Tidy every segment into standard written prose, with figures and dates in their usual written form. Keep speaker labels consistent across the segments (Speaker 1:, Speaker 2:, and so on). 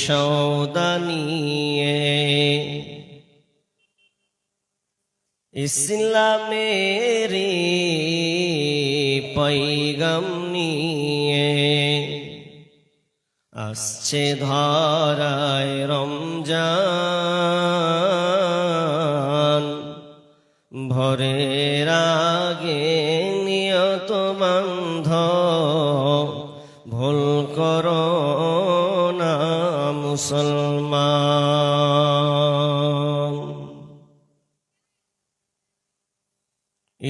Speaker 1: সৌদানিয়ে ইসলামের পৈগাম নিয়ে আসছে ধরায় রমজান। ভোরের আগে নিয়ত বান্ধ, ভুল করো না মুসলমান।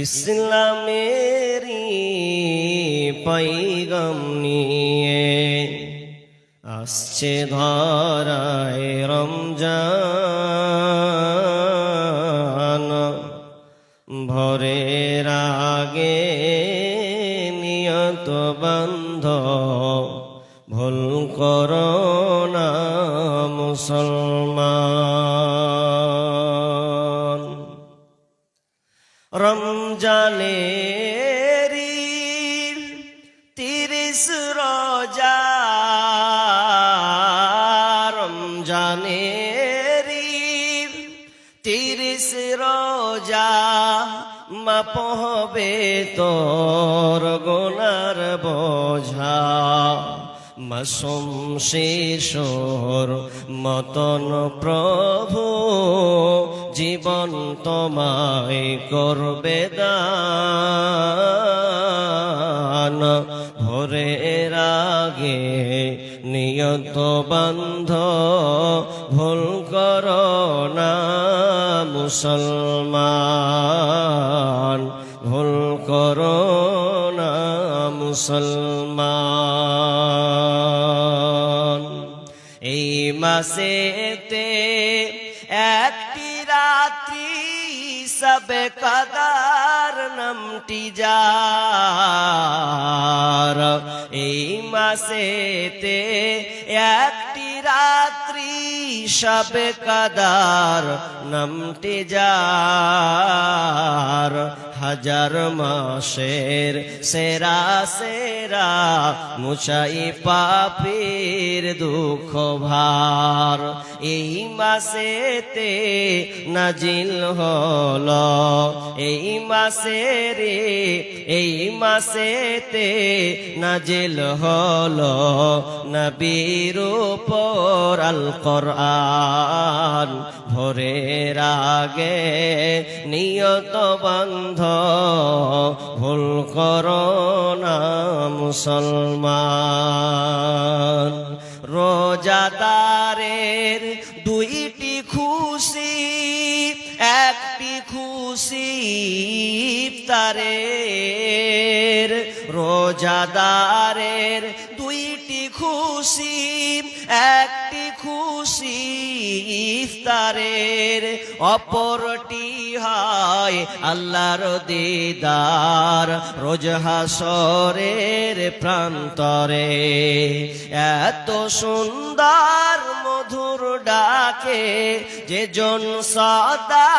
Speaker 1: ইসলামেরই পৈগাম নিয়ে আসছে ধরায় রমজান। ভোরের আগে নিয়ত বান্ধ, ভুল করো না মুসলমান। রমজানেরি 30 রোজা, রমজানেরি 30 রোজা, মাপ হবে তোর গুনার বোঝা। মাসুম শিশুর মতন প্রভু জীবন তোমায় করবে দান। ভোরের আগে নিয়ত বান্ধ, ভুল করো না মুসলমান। ভুল করো না মুসলমান। এই মাসেতে একটি রাত্রি সবে কদর নামটি যার। এই মাসেতে একটি রাত্রি সবে কদর নামটি যার। হাজার মাসের সেরা সেরা মুছাই পাপের দুঃখ ভার। এই মাসেতে নাজিল হলো, এই মাসেরে এই মাসেতে নাজিল হলো নবীর উপর আল কোরআন। ভোরের আগে নিয়ত বান্ধ, ভুল করো না মুসলমান। রোজাদারের দুইটি খুশি, একটি খুশি ইফতারের। রোজাদারের দুইটি খুশি, একটি খুশি ইফতারের। অপরটি হয় আল্লাহর দিদার রোজ হাসরের প্রান্তরে। এত সুন্দর মধুর ডাকে যে জন সদা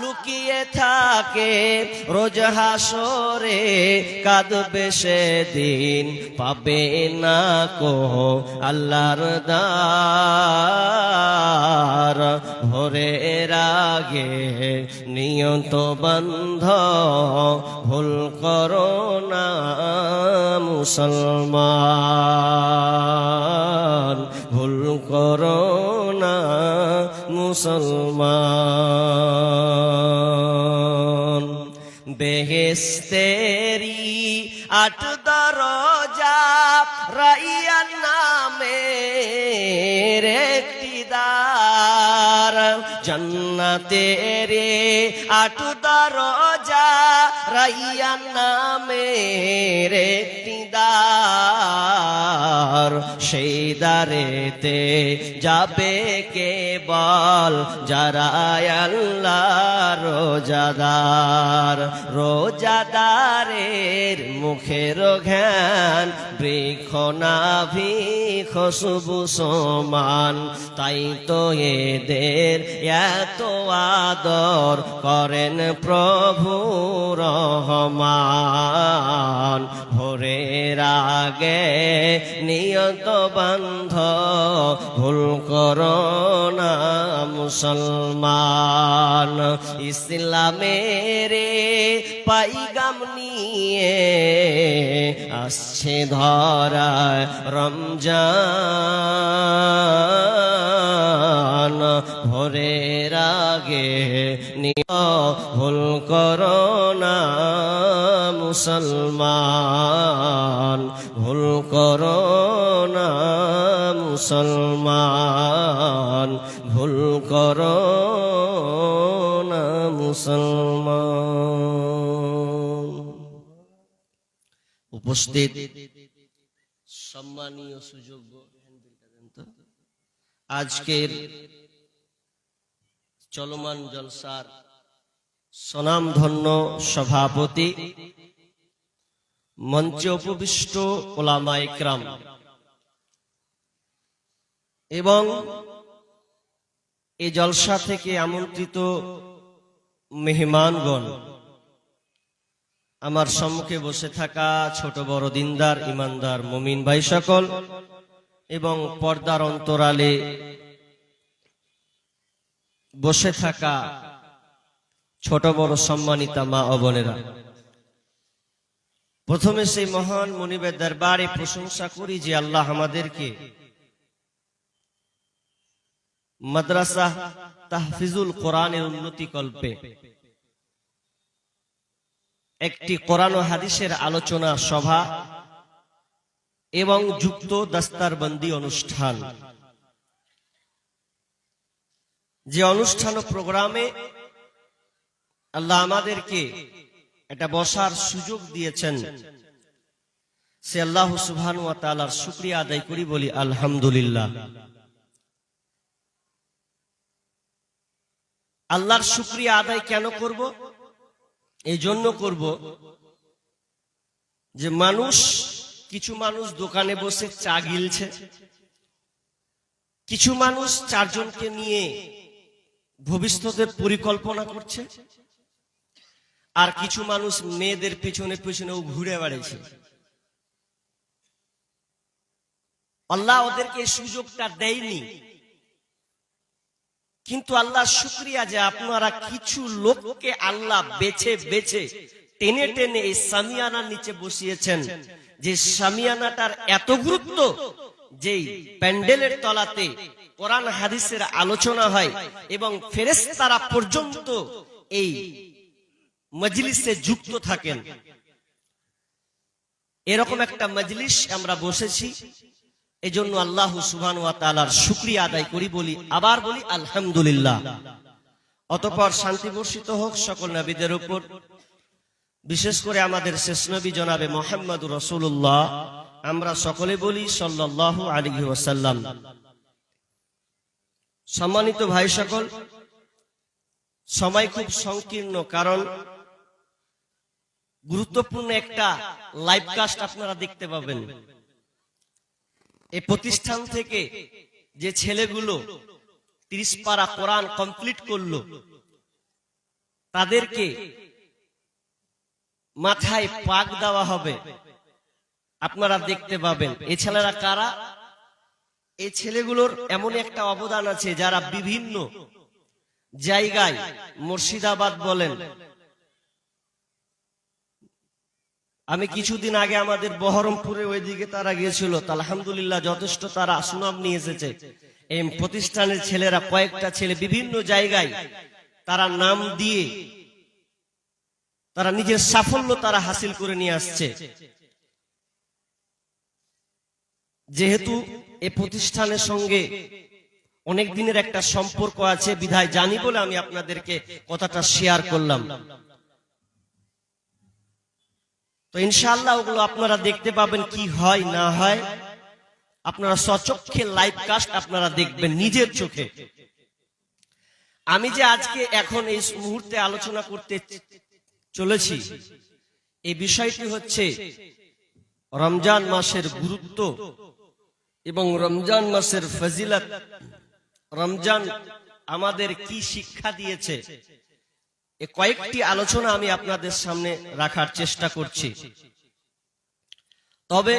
Speaker 1: লুকিয়ে থাকে, রোজ হাসরে কাঁদবে সেদিন, পাবে না কো আল্লাহর দার। ভোরের আগে নিয়ত বান্ধ, ভুল করো না মুসলমান। ভুল করো না মুসলমান। বেহেশতেরি 8 দরজা, রাইয়ান নামের একটি দ্বার। জান্নাতের 8 দরজা, রাইয়ান নামের একটি দ্বার। সেই দ্বারেতে যাবে কেবল যারা আল্লাহর রোজাদার। রোজাদারের মুখের ঘ্রাণ বৃক্ষ নাভি খুশবু সমান। তাই তো এদের এত আদর করেন প্রভু রহমান। ভোরের আগে নিয়ত বান্ধ, ভুল করো না মুসলমান। ইসলামের পাইগাম নিয়ে আসছে ধরায় রমজান। ভোরের আগে ভুল করো না মুসলমান, ভুল করো না মুসলমান, ভুল করো না মুসলমান। উপস্থিত সম্মানীয় সুযোগ্য আজকের চলমান জলসার স্বনামধন্য সভাপতি, মঞ্চে উপবিষ্ট ওলামায়ে ইকরাম এবং এই জলসা থেকে আমন্ত্রিত মেহমানগণ, আমার সম্মুখে বসে থাকা ছোট বড় দিনদার ইমানদার মুমিন ভাই সকল এবং পর্দার অন্তরালে বসে থাকা ছোট বড় সম্মানিতা মা ও বোনেরা, প্রথমে সেই মহান মুনিবের দরবারে প্রশংসা করি যে আল্লাহ আমাদেরকে মাদ্রাসা তাহফিজুল কোরআনের উন্নতি কল্পে একটি কোরআন ও হাদিসের আলোচনা সভা এবং যুক্ত দস্তারবন্দি অনুষ্ঠান, যে অনুষ্ঠান ও প্রোগ্রামে আল্লাহ আমাদেরকে এটা বসার সুযোগ দিয়েছেন, সে আল্লাহ সুবহানাহু ওয়া তাআলার শুকরিয়া আদায় করি, বলি আলহামদুলিল্লাহ। আল্লাহর শুকরিয়া আদায় কেন করব? এই জন্য করব যে কিছু মানুষ দোকানে বসে চা গিলছে, কিছু মানুষ চারজনকে নিয়ে ভবিষ্যতের পরিকল্পনা করছে, আর কিছু মানুষ মেয়েদের পিছনে পিছনেও ঘুরে বেড়াচ্ছে। আল্লাহ ওদেরকে এই সুযোগটা দেয়নি, কিন্তু আল্লাহ শুকরিয়া যে আপনারা কিছু লোককে আল্লাহ বেছে বেছে টেনে টেনে এই সামিয়ানার নিচে বসিয়েছেন, যে সামিয়ানাটার এত গুরুত্ব, যেই প্যান্ডেলের তলাতে কোরআন হাদিসের আলোচনা হয় এবং ফেরেশতারা পর্যন্ত এই মজলিসে যুক্ত থাকেন। এরকম একটা মজলিস আমরা বসেছি, এজন্য আল্লাহ সুবহানাহু ওয়া তাআলার শুকরিয়া আদায় করি, আবার বলি আলহামদুলিল্লাহ। অতঃপর শান্তি বর্ষিত হোক সকল নবীদের উপর, বিশেষ করে আমাদের শেষ নবী জনাবে মুহাম্মদুর রাসূলুল্লাহ, আমরা সকলে বলি সাল্লাল্লাহু আলাইহি ওয়াসাল্লাম। সম্মানিত ভাই সকল, সময় খুব সংকীর্ণ, কারণ গুরুত্বপূর্ণ একটা লাইভ কাস্ট আপনারা দেখতে পাবেন। এই প্রতিষ্ঠান থেকে যে ছেলেগুলো 30 পারা কোরআন কমপ্লিট করলো, তাদেরকে মাথায় পাক দেওয়া হবে, আপনারা দেখতে পাবেন। এই ছেলেরা কারা? এই ছেলেগুলোর এমন একটা অবদান আছে, যারা বিভিন্ন জায়গায়, মুর্শিদাবাদ বলেন, আমি কিছুদিন আগে আমাদের বহরমপুরে ওইদিকে তারা গিয়েছিল, আলহামদুলিল্লাহ যথেষ্ট তারা সুনাম নিয়ে এসেছে। এই প্রতিষ্ঠানের ছেলেরা, কয়েকটা ছেলে বিভিন্ন জায়গায় তারা নাম দিয়ে তারা নিজের সাফল্য তারা হাসিল করে নিয়ে আসছে। যেহেতু এই প্রতিষ্ঠানের সঙ্গে অনেক দিনের একটা সম্পর্ক আছে, বিধায় জানি বলে আমি আপনাদেরকে কথাটা শেয়ার করলাম। তো ইনশাআল্লাহ ওগুলো আপনারা দেখতে পাবেন, কি হয় না হয় আপনারা সচক্ষে লাইভ কাস্ট আপনারা দেখবেন নিজের চোখে। আমি যে আজকে এখন এই মুহূর্তে আলোচনা করতে চলেছি, এই বিষয়টি হচ্ছে রমজান মাসের গুরুত্ব এবং রমজান মাসের ফজিলত, রমজান আমাদের কি শিক্ষা দিয়েছে, এ কয়েকটি আলোচনা আমি আপনাদের সামনে রাখার চেষ্টা করছি। তবে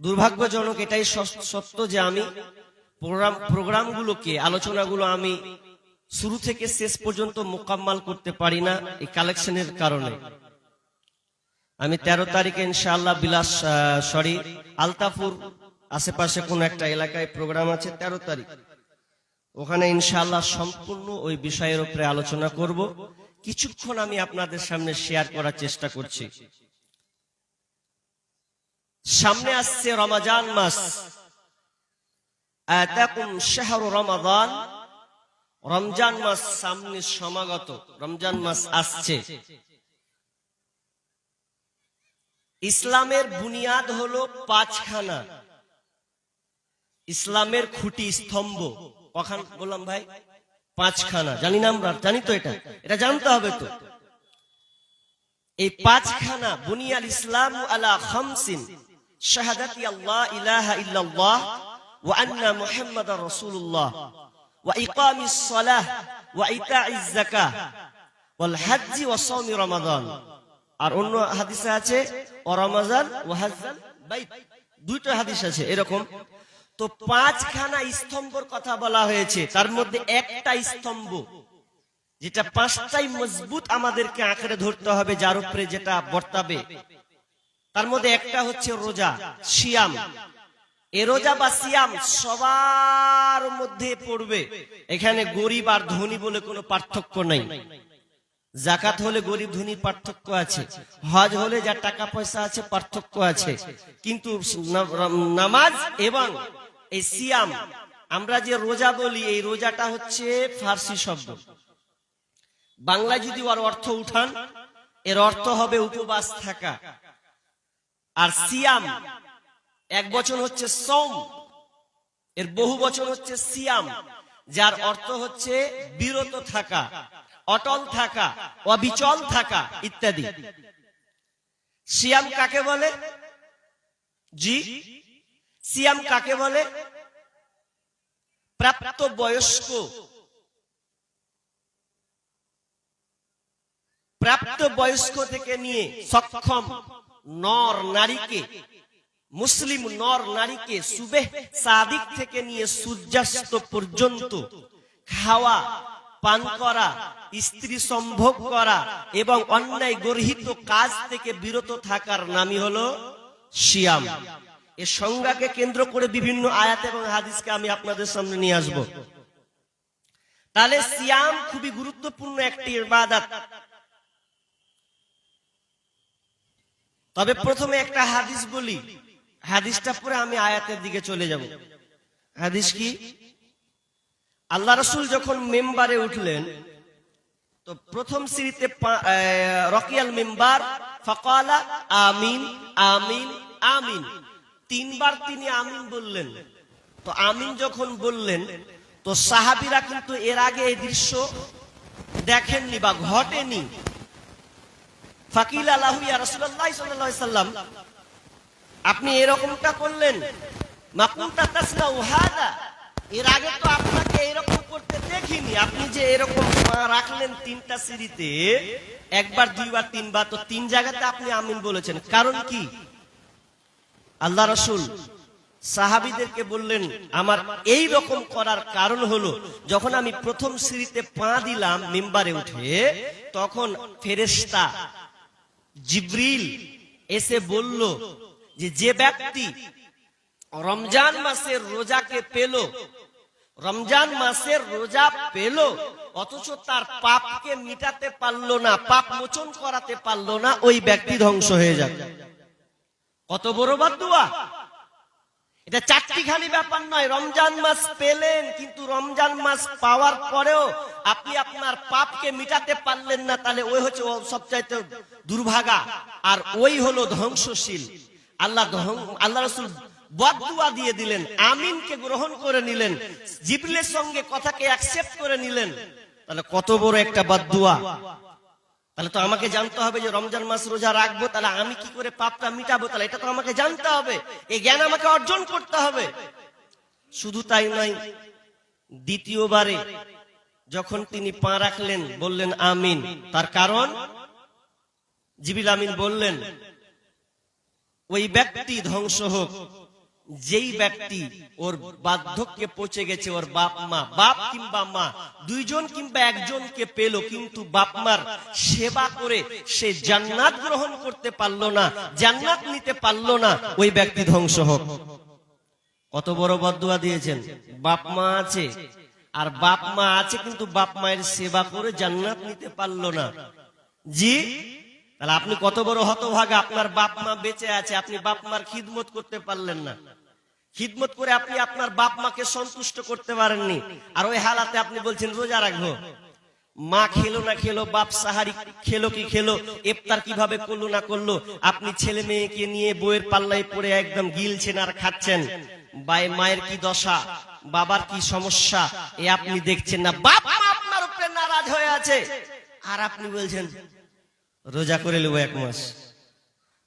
Speaker 1: দুর্ভাগ্যজনক এটাই সত্য যে আমি প্রোগ্রামগুলোকে, আলোচনাগুলো আমি শুরু থেকে শেষ পর্যন্ত মোকাম্মাল করতে পারি না এই কালেকশনের কারণে। আমি 13 তারিখে ইনশাআল্লাহ আলতাপুর আশেপাশে কোন একটা এলাকায় প্রোগ্রাম আছে 13 তারিখ, ওখানে ইনশাআল্লাহ সম্পূর্ণ ওই বিষয়ের উপরে আলোচনা করব। কিছুক্ষণ আমি আপনাদের সামনে শেয়ার করার চেষ্টা করছি। সামনে আসছে রমজান মাস, আতাকুম শাহরু রমাদান, রমজান মাস সামনে সমাগত, রমজান মাস আসছে। ইসলামের বুনিয়াদ হলো 5খানা, ইসলামের খুঁটি স্তম্ভ কখন বললাম ভাই? 5খানা। জানি না আমরা? জানি তো, এটা জানতে হবে তো। এই 5খানা, বুনিয়াল ইসলাম আলা খামসিন, শাহাদাতি আল্লাহ ইলাহা ইল্লাল্লাহ ওয়া আন্না মুহাম্মাদার রাসূলুল্লাহ ওয়া ইকামিস সালাহ ওয়া ইতাইজ যাকাহ ওয়াল হজ্জ ওয়া সাওমি রমাদান। আর অন্য হাদিসে আছে ও রমজান ওয়া হজ্জাল বাইত, দুইটা হাদিস আছে এরকম। তো 5খানা স্তম্ভের কথা বলা হয়েছে, তার মধ্যে একটা স্তম্ভ যেটা 5টাই মজবুত আমাদেরকে আঁকড়ে ধরতে হবে, যার উপরে যেটা বর্তাবে, তার মধ্যে একটা হচ্ছে রোজা, সিয়াম। এ রোজা বা সিয়াম সবার মধ্যে পড়বে। এখানে গরিব আর ধনী বলে কোনো পার্থক্য নাই। যাকাত হলে গরিব ধনীর পার্থক্য আছে, হজ হলে যার টাকা পয়সা আছে পার্থক্য আছে, কিন্তু নামাজ এবং এই সিয়াম, আমরা যে রোজা বলি, এই রোজাটা হচ্ছে ফার্সি শব্দ। বাংলায় যদি ওর অর্থ উঠান, এর অর্থ হবে উপবাস থাকা। আর সিয়াম এক বচন হচ্ছে সওম, এর বহু বচন হচ্ছে সিয়াম, যার অর্থ হচ্ছে বিরত থাকা, অটল থাকা, অবিচল থাকা ইত্যাদি। সিয়াম কাকে বলে? জি, সিয়াম কাকে বলে? প্রাপ্ত বয়স্ক থেকে নিয়ে সক্ষম নর নারীকে, মুসলিম নর নারীকে সুবেহ সাদিক থেকে নিয়ে সূর্যাস্ত পর্যন্ত খাওয়া, পান করা, স্ত্রী সম্ভোগ করা এবং অন্যায় গর্হিত কাজ থেকে বিরত থাকার নামই হলো সিয়াম। এর সংজ্ঞাকে কেন্দ্র করে বিভিন্ন আয়াত এবং হাদিসকে আমি আপনাদের সামনে নিয়ে আসব। তাহলে সিয়াম খুবই গুরুত্বপূর্ণ একটি ইবাদত। তবে প্রথমে একটা হাদিস বলি, হাদিসটা পরে আমি আয়াতের দিকে চলে যাব। হাদিস কি? আল্লাহ রাসূল যখন মিম্বারে উঠলেন, তো প্রথম সিঁড়িতে রকিয়াল মিম্বার, ফাকালা আমিন আমিন আমিন, 3বার তিনি আমিন বললেন। তো আমিন যখন বললেন, তো সাহাবীরা কিন্তু এর আগে এই দৃশ্য দেখেননি বা ঘটেনি। ফাকিলা লাহু ইয়া রাসূলুল্লাহ সাল্লাল্লাহু আলাইহি সাল্লাম, আপনি এরকমটা করলেন, মা কুনতা তাসনাউ হাদা, এর আগে তো আপনাকে এরকম করতে দেখিনি। আপনি যে এরকম পা রাখলেন 3টা সিঁড়িতে, একবার, দুইবার, 3বার, তো 3 জায়গাতে আপনি আমিন বলেছেন, কারণ কি? আল্লাহ রাসূল সাহাবীদেরকে বললেন, আমার এই রকম করার কারণ হলো, যখন আমি প্রথম সিঁড়িতে পা দিলাম মিম্বারে উঠে, তখন ফেরেশতা জিবরিল এসে বলল যে ব্যক্তি রমজান মাসের রোজাকে পেল, রমজান মাসের রোজা পেল, অথচ তার পাপকে মিটাতে পারলো না, পাপ মোচন করাতে পারলো না, ওই ব্যক্তি ধ্বংস হয়ে যাবে। কত বড় বদদুয়া! এটা চারটিখানি ব্যাপার নয়। রমজান মাস পেলেন, কিন্তু রমজান মাস পাওয়ার পরেও আপনি আপনার পাপকে মিটাতে পারলেন না, তাহলে ওই হচ্ছে সবচাইতে দুর্ভাগা, আর ওই হলো ধ্বংসশীল। আল্লাহ রাসূল বদদুয়া দিয়ে দিলেন, আমিনকে গ্রহণ করে নিলেন, জিবরিলের সঙ্গে কথাকে অ্যাকসেপ্ট করে নিলেন। তাহলে কত বড় একটা বদদুয়া! তাহলে তো আমাকে জানতে হবে যে রমজান মাস রোজা রাখবো, তাহলে আমি কি করে পাপটা মিটাবো, তাহলে এটা তো আমাকে জানতে হবে, এই জ্ঞান আমাকে অর্জন করতে হবে। শুধু তাই নয়, দ্বিতীয়বারে যখন তিনি পা রাখলেন বললেন আমিন। তার কারণ জিবরিল আমিন বললেন ওই ব্যক্তি ধ্বংস হোক যেই ব্যক্তি ওর বার্ধক্যে পৌঁছে গেছে, ওর বাপ মা, বাপ কিংবা মা দুইজন কিংবা একজনকে পেল, কিন্তু বাপ মার সেবা করে সে জান্নাত গ্রহণ করতে পারলো না, জান্নাত নিতে পারলো না, ওই ব্যক্তি ধ্বংস হোক। কত বড় বদদুয়া দিয়েছেন। বাপ মা আছে, আর বাপ মা আছে কিন্তু বাপ মায়ের সেবা করে জান্নাত নিতে পারলো না। জি, তাহলে আপনি কত বড় হতভাগা। আপনার বাপ মা বেঁচে আছে, আপনি বাপ মার খিদমত করতে পারলেন না, খিদমত করে আপনি আপনার বাপ মাকে সন্তুষ্ট করতে পারেননি, আর ওই হালাতে আপনি বলছেন রোজা রাখবো। মা খেলো না খেলো, বাপ সাহারি খেলো কি খেলো, ইফতার কিভাবে করলো না করলো, আপনি ছেলে মেয়েকে নিয়ে বইয়ের পাল্লায় পড়ে একদম গিলছেন আর খাচ্ছেন। মায়ের কি দশা, বাবার কি সমস্যা, এ আপনি দেখছেন না। বাপ মা আপনার উপরে নারাজ হয়ে আছে, আর আপনি বলছেন রোজা করে নেবো 1 মাস।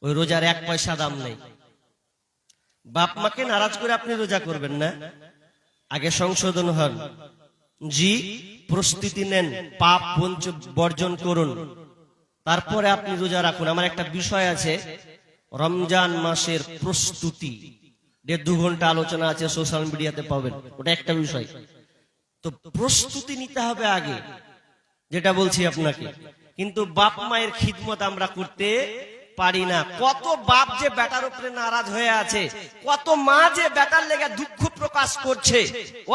Speaker 1: ওই রোজার 1 পয়সা দাম নেই। বাপ মাকে নারাজ করে আপনি রোজা করবেন না, আগে সংশোধন হন। জি, প্রস্তুতি নেন, পাপ বর্জন করুন, তারপরে আপনি রোজা রাখুন। আমার একটা বিষয় আছে, রমজান মাসের প্রস্তুতি, 1.5-2 ঘন্টা আলোচনা আছে, সোশ্যাল মিডিয়াতে পাবেন, ওটা একটা বিষয়। তো প্রস্তুতি নিতে হবে আগে, যেটা বলছি আপনাকে। কিন্তু বাপ মায়ের খিদমত আমরা করতে পারি না। কত বাপ যে বেটার উপরে নারাজ হয়ে আছে, কত মা যে বেটার লেগে দুঃখ প্রকাশ করছে,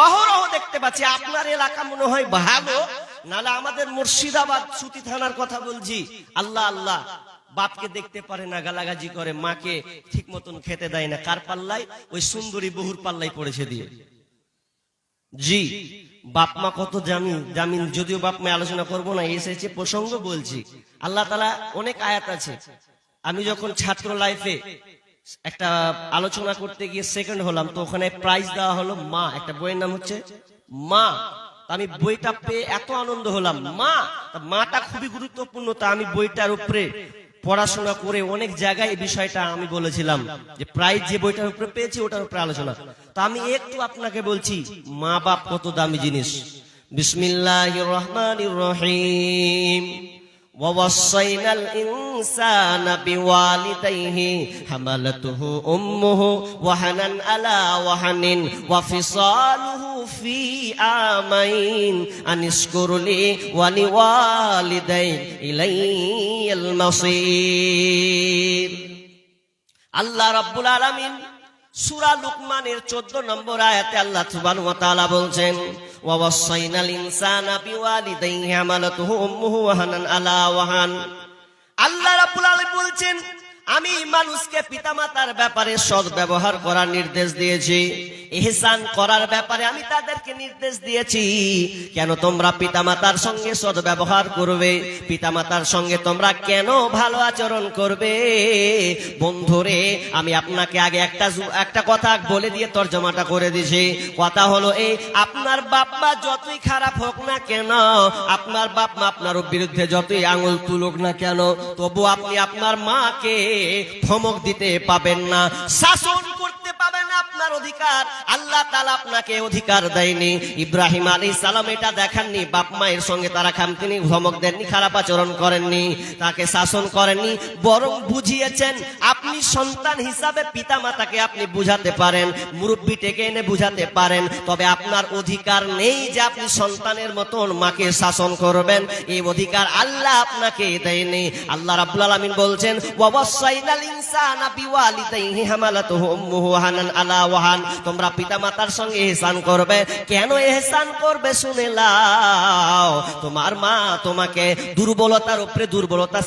Speaker 1: অহরহ দেখতে পাচ্ছি। আপনার এলাকা মনে হয় ভালো, নালে আমাদের মুর্শিদাবাদ সুতি থানার কথা বলছি, আল্লাহ আল্লাহ, বাপকে দেখতে পারে না, গালাগাজি করে, মাকে ঠিক মতন খেতে দেয় না। কার পাল্লায়? ওই সুন্দরী বহুর পাল্লাই পড়েছে দিয়ে। জি, বাপ মা কত জামিন, যদিও বাপ মা আলোচনা করবো না, এসেছে প্রসঙ্গ বলছি। আল্লাহ তাআলা অনেক আয়াত আছে। আমি যখন ছাত্র লাইফে একটা আলোচনা করতে গিয়ে সেকেন্ড হলাম, তো ওখানে প্রাইজ দেওয়া হলো মা, একটা বইয়ের নাম হচ্ছে মা। আমি বইটা পেয়ে এত আনন্দ হলাম, মা, মাটা খুবই গুরুত্বপূর্ণ। তা আমি বইটার উপরে পড়াশোনা করে অনেক জায়গায় এই বিষয়টা আমি বলেছিলাম যে প্রাইজ যে বইটার উপরে পেয়েছি ওটার উপরে আলোচনা। তো আমি একটু আপনাকে বলছি মা বাপ কত দামি জিনিস। বিসমিল্লাহির রহমানির রহিম। ووصينا الإنسان بوالديه حملته أمه وهنا على وهن وفصاله في عامين أن اشكر لي ولوالديك إلي المصير। আল্লাহ রাব্বুল আলামিন সূরা লুকমানের 14 নম্বর আয়াতে আল্লাহ সুবহানাহু ওয়া তাআলা বলছেন, ওয়া ওয়াসাইনাল ইনসানা বিওয়ালিদাইহি হামালাতুহু উম্মুহু ওয়াহানান আলা ওয়াহান। আল্লাহ রাব্বুল আলামিন বলছেন, আমি মানুষকে পিতামাতার ব্যাপারে সৎ ব্যবহার করার নির্দেশ দিয়েছি, ইহসান করার ব্যাপারে আমি তাদেরকে নির্দেশ দিয়েছি। কেন তোমরা পিতামাতার সঙ্গে সৎ ব্যবহার করবে, পিতামাতার সঙ্গে তোমরা কেন ভালো আচরণ করবে? বন্ধুরে, আমি আপনাকে আগে একটা কথা বলে দিয়ে তর্জমাটা করে দিছি। কথা হলো এই, আপনার বাপ মা যতই খারাপ হোক না কেন, আপনার বাপ মা আপনার বিরুদ্ধে যতই আঙুল তুলুক না কেন, তবু আপনি আপনার মাকে ধমক দিতে পাবেন না, শাসন করতে পাবেন না। আপনার অধিকার আল্লাহ তাআলা আপনাকে অধিকার দেয়নি। ইব্রাহিম আলাইহিস সালাম এটা দেখাননি, বাপ মায়ের সঙ্গে তারা তিনি ধমক দেননি, খারাপ আচরণ করেননি, তাকে শাসন করেননি, বরং বুঝিয়েছেন। আপনি সন্তান হিসাবে পিতা মাতাকে আপনি বুঝাতে পারেন, মুরব্বি ডেকে এনে বুঝাতে পারেন, তবে আপনার অধিকার নেই যে আপনি সন্তানের মতন মাকে শাসন করবেন। এই অধিকার আল্লাহ আপনাকে দেয়নি। আল্লাহ রাব্বুল আলামিন বলছেন, ওয়া ওয়াসাইনাল ইনসানা বিওয়ালিদাইহি হামালাতুহু উম্মুহু ওয়াহানান আলা ওয়াহান। তোমরা পিতামাতার সঙ্গে ইহসান করবে। কেন ইহসান করবে শুনে নাও। তোমার মা তোমাকে দুর্বলতার উপরে দুর্বলতা